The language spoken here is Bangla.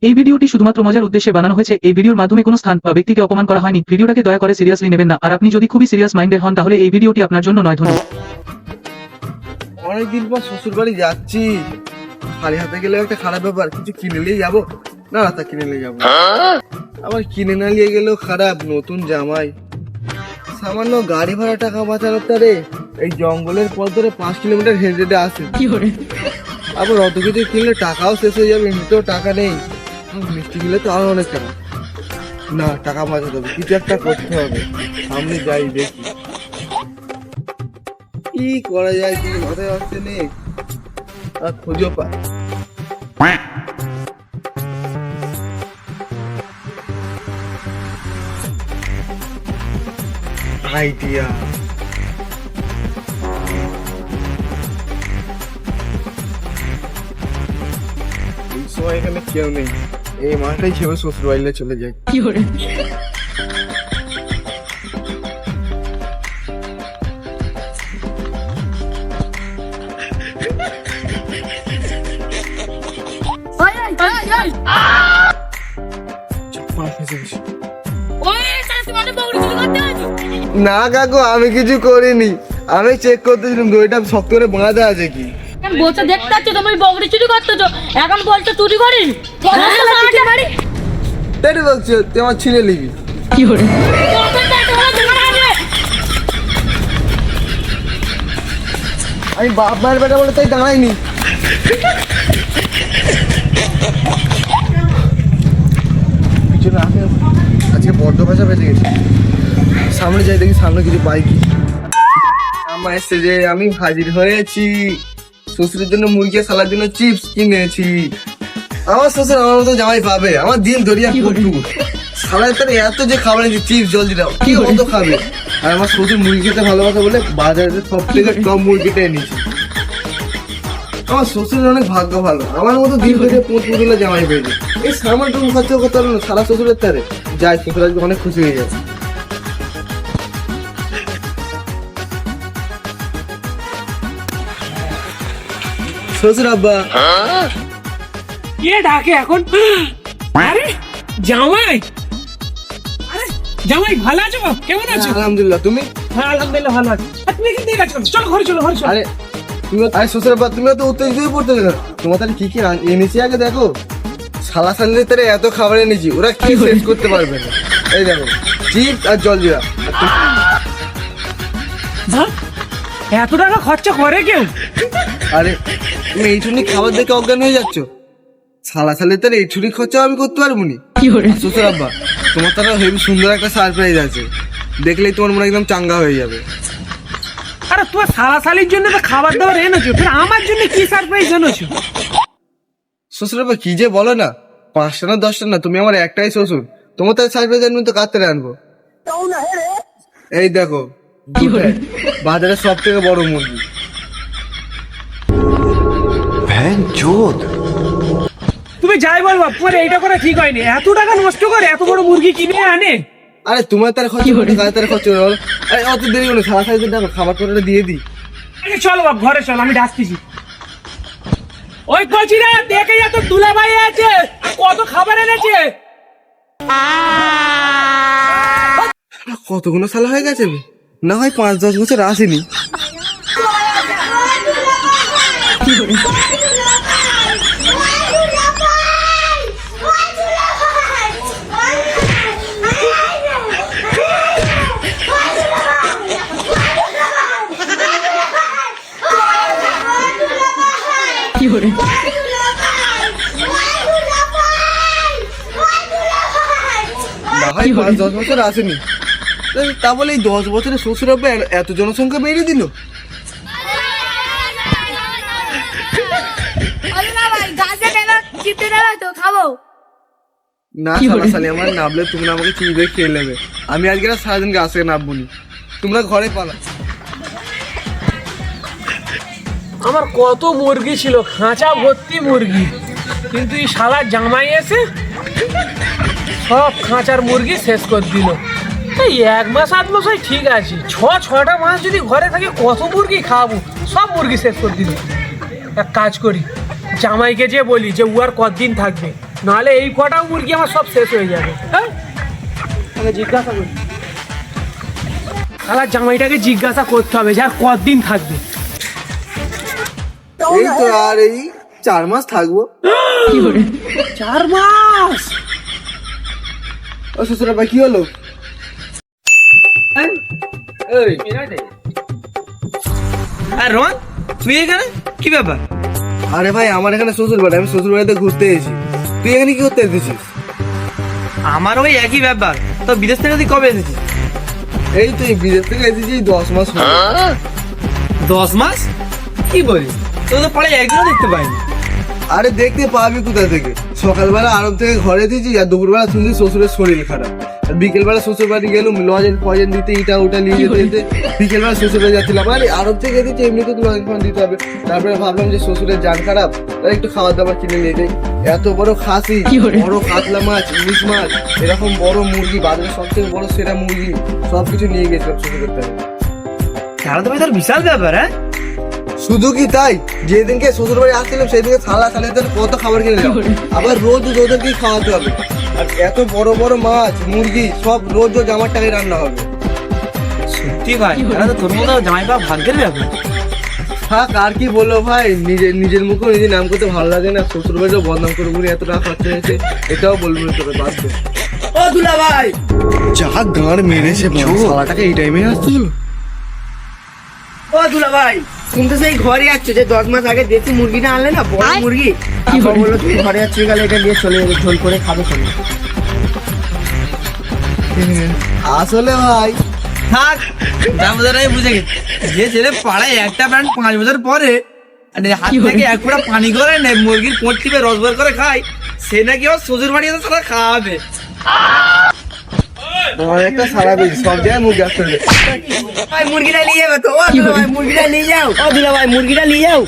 এই ভিডিওটি শুধুমাত্র মজার উদ্দেশ্যে বানানো হয়েছে। এই ভিডিওর মাধ্যমে কোনো স্থান বা ব্যক্তিকে অপমান করা হয়নি। ভিডিওটাকে দয়া করে সিরিয়াসলি নেবেন না। আর আপনি যদি খুবই সিরিয়াস মাইন্ডেড হন তাহলে এই ভিডিওটি আপনার জন্য নয়। ধন্যবাদ। অনেকদিন পর শ্বশুর বাড়ি যাচ্ছি, খালি হাতে গেলেও একটা খারাপ ব্যাপার। কিছু কিনে নিয়ে যাবো না, তা কিনে নিয়ে যাবো, আবার কিনে না নিয়ে গেলেও খারাপ। নতুন জামাই, সামান্য গাড়ি ভাড়া টাকা বাঁচানোর তারে এই জঙ্গলের পথ ধরে 5 কিলোমিটার হেঁটে হেঁটে আসে। আবার অত কিছু কিনলে টাকাও শেষ হয়ে যাবে, এমনিতেও টাকা নেই। মিষ্টি কিনলে তো আরো অনেক টাকা। না, টাকা বাঁচাতে হবে, কিছু একটা করতে হবে। সামনে যাই, দেখি কি করা যায়, কি মাথায় আসছে নেই, আর খুঁজো পা। আইডিয়া, এই সময় এখানে কেউ নেই, এই মাঠটাই ছেড়ে শ্বশুর বাড়িতে চলে যায়। না কাকু, আমি কিছু করিনি, আমি চেক করতেছিলাম দইটা শক্ত করে বাঁধা আছে কি। বলছো দেখতে পাচ্ছ তুমি বগরি চুরি করতেছো, এখন বলছো চুরি করিনি। তাই বলছি, তুই আমার ছিনে নিবি। আমি বাপ মায়ের বেটা বলে তাই দাঁড়াইনি। পিছনে আসে, আজকে বড্ড ভাষা বেঁচে গেছে। সামনে যাই, দেখি সামনে কিছু পাই কি। আমার এসে যে আমি হাজির হয়েছি, শ্বশুরের জন্য মুরগি, সালার জন্য চিপস কিনেছি। আমার শ্বশুর আমার মতো জামাই পাবে? আমার দিন দরিয়া কুটু সালার তার এত যে খাবার এনেছি, চিপস জলদি দাও, কি মতো খাবে? আর আমার শ্বশুর মুরগি খেতে ভালোবাসে বলে বাজারে সব থেকে কম মুরগিটা এনেছি। আমার শ্বশুরের অনেক ভাগ্য ভালো, আমার মতো দিন দরিয়া পুতুলে জামাই পেয়েছে। এই সামান্য টুকু খরচা করতে পারলো না সারা শ্বশুরের তারে। যাই, শ্বশুর আজকে অনেক খুশি হয়ে যাবে। শ্বশুর আব্বা, কে ডাকে এখন? আরে জামাই, আরে জামাই ভালো আছো? কেমন আছো? আলহামদুলিল্লাহ, তুমি? হ্যাঁ আলহামদুলিল্লাহ ভালো আছি। আর তুমি এখান থেকে কাজ করছো, চলো ঘরে চলো, ঘরে চলো। আরে তুমি, আরে শ্বশুর আব্বা, তুমি তো উত্তেজিত হয়ে পড়তে না। তোমার তাহলে কি কি এনেছি আগে দেখো। সালা সালের তারে এত খাবার এনেছি, ওরা কি শেষ করতে পারবে না। এই দেখো, চিপস আর জলজিরা। হ্যাঁ? এত টাকা খরচা করে কেউ? আরে তুমি এই ছুরি খাবার দেখে অজ্ঞান হয়ে যাচ্ছ? সালা সালের তারে এই ছুরি খরচা আমি করতে পারবো নি। শ্বশুর আব্বা, তোমার তারা হেবি সুন্দর একটা সারপ্রাইজ আছে, দেখলেই তোমার মনে একদম চাঙ্গা হয়ে যাবে। আরে তোমার সালাসালির জন্য তো খাবার দাবার এনেছো, ফের আমার জন্য কি সারপ্রাইজ এনেছো? শ্বশুর আব্বা কি যে বলো না, 5টা না 10টা না, তুমি আমার একটাই শ্বশুর। তোমার তার সারপ্রাইজ আনবো তো কার তারে আনবো? এই দেখো, বাজারে সব থেকে বড় মুরগি। তুমি যাই বলবো, তোমার এইটা করে ঠিক হয়নি। এত টাকা নষ্ট করে এত বড় মুরগি কিনে আনে। আরে তোমার তার খরচ করে, কার তার খরচ করে? আরে অত দেরি হলো, সারা সাইজে দেখো খাবার করে দিয়ে দিই। আরে চলো বাপ, ঘরে চল, আমি ডাকতেছি। ওই কচিরা দেখে যা, তোর দুলাভাই আছে, কত খাবার এনেছে। কতগুলো সালা হয়ে গেছে, না হয় 5-10 বছর আসেনি। না হয় 5-10 বছর আসেনি, তা বলে এই 10 বছরে শ্বশুর আব্বা এত জনসংখ্যা বেড়ে দিল। না সালাসালি আমার নামলে তোমরা আমাকে চিবিয়ে খেয়ে নেবে। আমি আজকে সারাদিন গাছে নামবনি, তোমরা ঘরে পালা। আমার কত মুরগি ছিল, খাঁচা ভর্তি মুরগি, কিন্তু এই শালা জামাই এসে সব খাঁচার মুরগি শেষ করে দিল। এই 1 মাস 8 মাস হয় ঠিক আছে, 6-6টা মাস যদি ঘরে থাকে কত মুরগি খাওয়াবো, সব মুরগি শেষ করে দিল। এক কাজ করি, জামাইকে যে বলি যে ও আর কতদিন থাকবে, নাহলে এই কটা মুরগি আমার সব শেষ হয়ে যাবে। হ্যাঁ তাহলে জিজ্ঞাসা করি, শালার জামাইটাকে জিজ্ঞাসা করতে হবে যে আর কতদিন থাকবে। এই তো আর এই 4 মাস থাকবো। 4 মাস? ও শ্বশুর ভাই কি হলো? আর রোহন তুই এখানে কি ব্যাপার? আরে ভাই আমার এখানে শ্বশুর বাড়ি, আমি শ্বশুর বাড়িতে ঘুরতে এসেছি। তুই এখানে কি করতে এসেছিস? আমার ওই একই ব্যাপার। তো বিদেশ থেকে তুই কবে এসেছিস? এই তুই বিদেশ থেকে এসেছি 10 মাস হলো। 10 মাস? কি বলিস? তোর তো পরে একদিনও দেখতে পাইনি। আরে দেখতে পাবি কোথা থেকে? সকালবেলা আরব থেকে ঘরে দিয়েছি, আর দুপুরবেলা শুনছি শ্বশুরের শরীর খারাপ। আর বিকেলবেলা শ্বশুর বাড়ি গেলাম লজেন ফজেন দিতে, ইটা ওটা নিয়ে যেতে যেতে বিকেলবেলা শ্বশুর বাড়ি যাচ্ছিলাম। আরে আরব থেকে দিচ্ছি, এমনিতে তো লজেন ফজেন দিতে হবে। তারপরে ভাবলাম যে শ্বশুরের জান খারাপ, তাই একটু খাবার দাবার কিনে নিয়ে যাই। এত বড় খাসি, বড় কাতলা মাছ, ইলিশ মাছ, এরকম বড় মুরগি, বাজারের সবথেকে বড় সেরা মুরগি, সবকিছু নিয়ে গেছিলাম শ্বশুরের থেকে। তাহলে তো ভাই তোর বিশাল ব্যাপার। হ্যাঁ শুধু কি তাই, যেদিনকে শ্বশুর বাড়ি আসছিলাম সেদিনকে থালা কত খাবার কিনে নিলাম। আবার রোজ ওদেরকেই খাওয়াতে হবে। আর এত বড় বড় মাছ মুরগি সব রোজ রোজ আমার টাকায় রান্না হবে। সত্যি ভাই, তাহলে তো তোর মতো জামাই বাবা ভাগ্যের ব্যাপার। থাক আর কি বললো ভাই, নিজের মুখে নিজে নাম করতে ভালো লাগে না। শ্বশুর বাড়িও বদনাম করে বলে এত টাকা খরচা হয়েছে, এটাও বলবো না তোকে বাধ্য। ও দুলা ভাই, যা গাঁড় মেরেছে সালাটাকে এই টাইমে আসতে হলো। ও দুলা ভাই, তুমি তো সেই ঘরে যাচ্ছ যে 10 মাস আগে দেশি মুরগিটা আনলে না, বড় মুরগি। তারপর বললো তুমি ঘরে যাচ্ছ, গেলে এটা দিয়ে চলে যাবে, ঝোল করে খাবে চলে। আসলে ভাই থাক দামোদরাই বুঝে গেছে। যে ছেলে পাড়ায় একটা প্যান্ট 5 বছর পরে মানে হাত থেকে এক ফোঁটা পানি করে নেয়, মুরগির পোঁট টিপে রস বের করে খায়, সে নাকি আমার শ্বশুর বাড়ি এসে তারা খাওয়াবে। আমার একটা সারা বেশি সব জায়গায় মুখ আসতে হবে। ভাই মুরগিটা নিয়ে যাবে তো? ও দুলা ভাই মুরগিটা নিয়ে যাও। ও দুলা ভাই মুরগিটা নিয়ে যাও।